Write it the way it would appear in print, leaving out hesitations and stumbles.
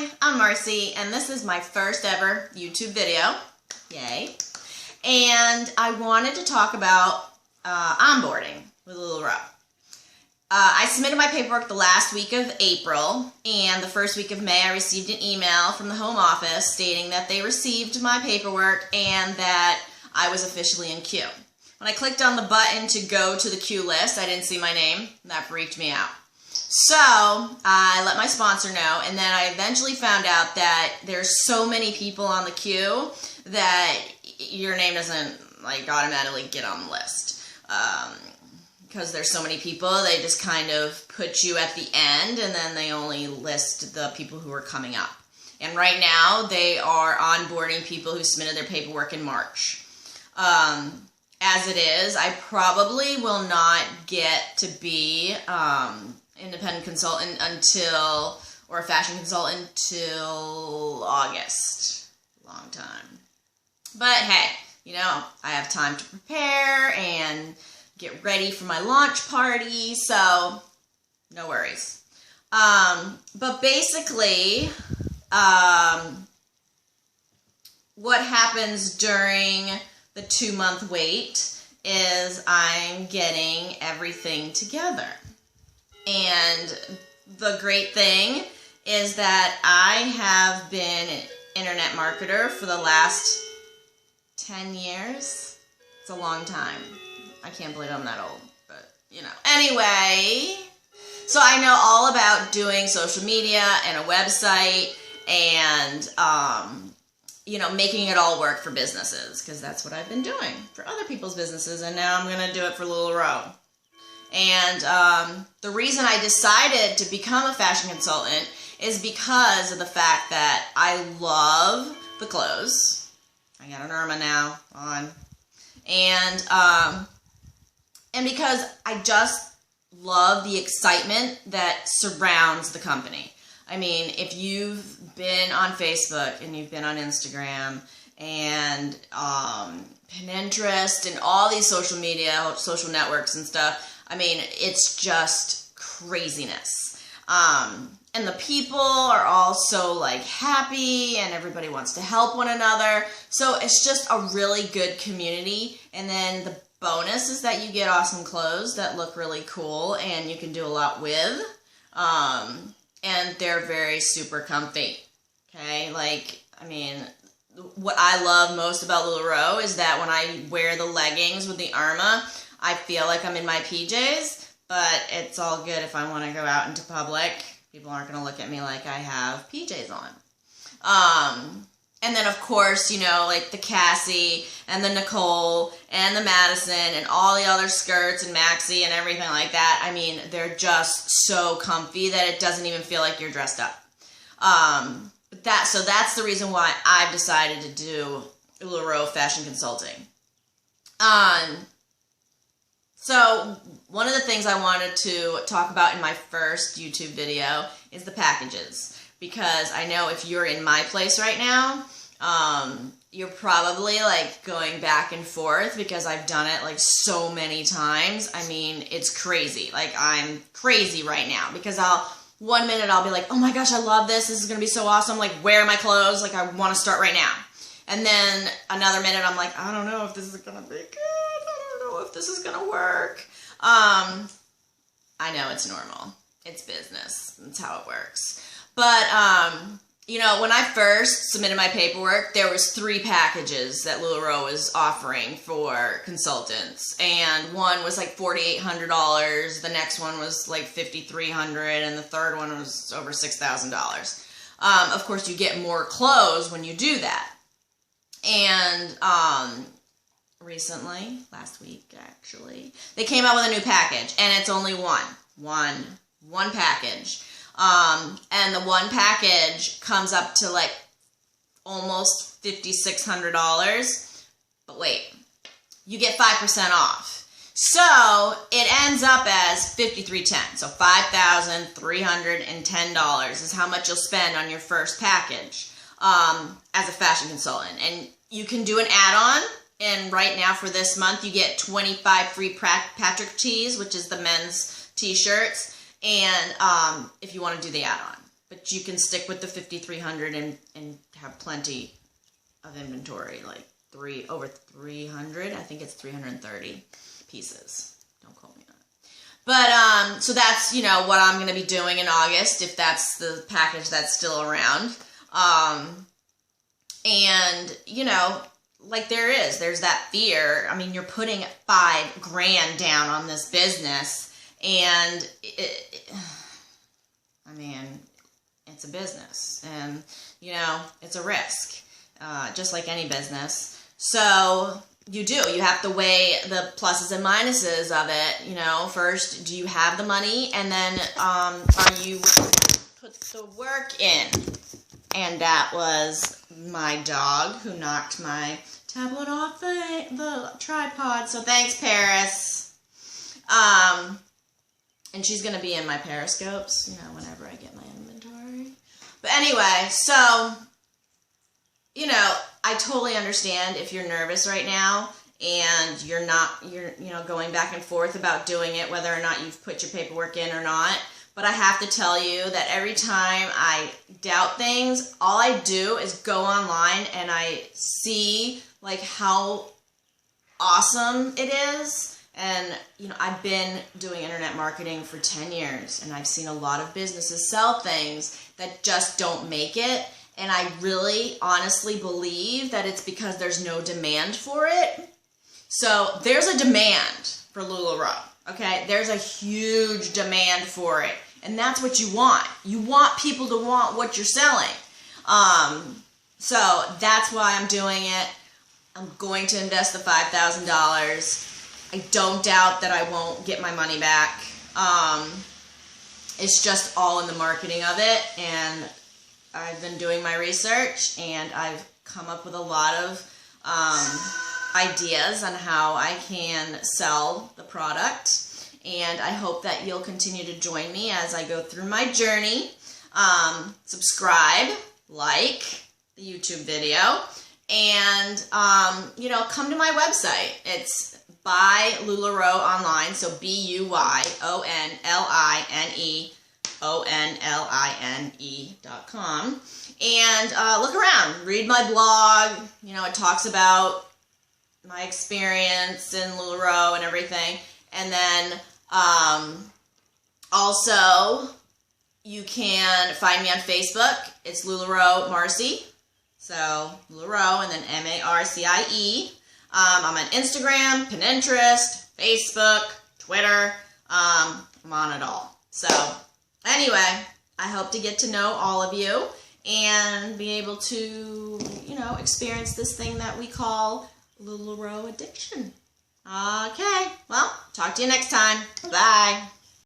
Hi, I'm Marcy, and this is my first ever YouTube video. Yay. And I wanted to talk about onboarding with LuLaRoe. I submitted my paperwork the last week of April, and the first week of May I received an email from the home office stating that they received my paperwork and that I was officially in queue. When I clicked on the button to go to the queue list, I didn't see my name, and that freaked me out. So I let my sponsor know, and then I eventually found out that there's so many people on the queue that your name doesn't automatically get on the list. Because there's so many people, they just kind of put you at the end, and then they only list the people who are coming up. And right now, they are onboarding people who submitted their paperwork in March. As it is, I probably will not get to be independent consultant or a fashion consultant until August. Long time. But hey, I have time to prepare and get ready for my launch party, so no worries. But basically, what happens during the 2-month wait is I'm getting everything together. And the great thing is that I have been an internet marketer for the last 10 years. It's a long time. I can't believe I'm that old, but Anyway, so I know all about doing social media and a website and, making it all work for businesses, because that's what I've been doing for other people's businesses, and now I'm going to do it for LuLaRoe. And the reason I decided to become a fashion consultant is because of the fact that I love the clothes. I got an Irma now on. And because I just love the excitement that surrounds the company. I mean, if you've been on Facebook and you've been on Instagram and Pinterest and all these social media, social networks and stuff, I mean, it's just craziness. And the people are all so happy, and everybody wants to help one another. So it's just a really good community. And then the bonus is that you get awesome clothes that look really cool and you can do a lot with. And they're very super comfy. Okay? What I love most about LuLaRoe is that when I wear the leggings with the Irma, I feel like I'm in my PJs, but it's all good if I want to go out into public. People aren't going to look at me like I have PJs on. And then, of course, the Cassie and the Nicole and the Madison and all the other skirts and Maxi and everything like that. I mean, they're just so comfy that it doesn't even feel like you're dressed up. So that's the reason why I've decided to do LuLaRoe Fashion Consulting. So one of the things I wanted to talk about in my first YouTube video is the packages. Because I know if you're in my place right now, you're probably going back and forth because I've done it so many times. I mean, it's crazy. I'm crazy right now because one minute I'll be like, oh my gosh, I love this. This is going to be so awesome. Where are my clothes? I want to start right now. And then another minute I'm like, I don't know if this is going to be good. I don't know if this is going to work. I know it's normal. It's business. That's how it works. But, when I first submitted my paperwork, there was 3 packages that LuLaRoe was offering for consultants. And one was $4,800, the next one was $5,300, and the third one was over $6,000. Of course, you get more clothes when you do that. And, recently, last week actually, they came out with a new package, and it's only one package. And the one package comes up to almost $5,600, but wait, you get 5% off. So it ends up as $5,310. So $5,310 is how much you'll spend on your first package as a fashion consultant. And you can do an add-on. And right now for this month, you get 25 free Patrick tees, which is the men's t-shirts. And if you want to do the add-on. but you can stick with the 5,300 and have plenty of inventory, like over 300. I think it's 330 pieces. Don't quote me on it. But so that's, you know, what I'm going to be doing in August, if that's the package that's still around. And, you know, like there's that fear. I mean, you're putting $5,000 down on this business, and I mean, it's a business, and, you know, it's a risk, just like any business. So you have to weigh the pluses and minuses of it. You know, first, do you have the money? And then, are you put the work in? And that was my dog who knocked my tablet off the tripod. So thanks, Paris. And she's going to be in my Periscopes, you know, whenever I get my inventory. But anyway, so, you know, I totally understand if you're nervous right now and you're you know, going back and forth about doing it, whether or not you've put your paperwork in or not. But I have to tell you that every time I doubt things, all I do is go online and I see, like, how awesome it is. And, you know, I've been doing internet marketing for 10 years, and I've seen a lot of businesses sell things that just don't make it. And I really honestly believe that it's because there's no demand for it. So there's a demand for LuLaRoe, okay? There's a huge demand for it. And that's what you want. You want people to want what you're selling. So that's why I'm doing it. I'm going to invest the $5,000. I don't doubt that I won't get my money back. It's just all in the marketing of it. And I've been doing my research, and I've come up with a lot of ideas on how I can sell the product. And I hope that you'll continue to join me as I go through my journey. Subscribe, like the YouTube video, and, you know, come to my website. It's by LuLaRoe online, so BUYONLINEONLINE.com. And look around, read my blog. You know, it talks about my experience in LuLaRoe and everything. And then also, you can find me on Facebook. It's LuLaRoe Marcie. So, LuLaRoe and then MARCIE. I'm on Instagram, Pinterest, Facebook, Twitter. I'm on it all. So, anyway, I hope to get to know all of you and be able to, you know, experience this thing that we call LuLaRoe addiction. Okay, well, talk to you next time. Bye.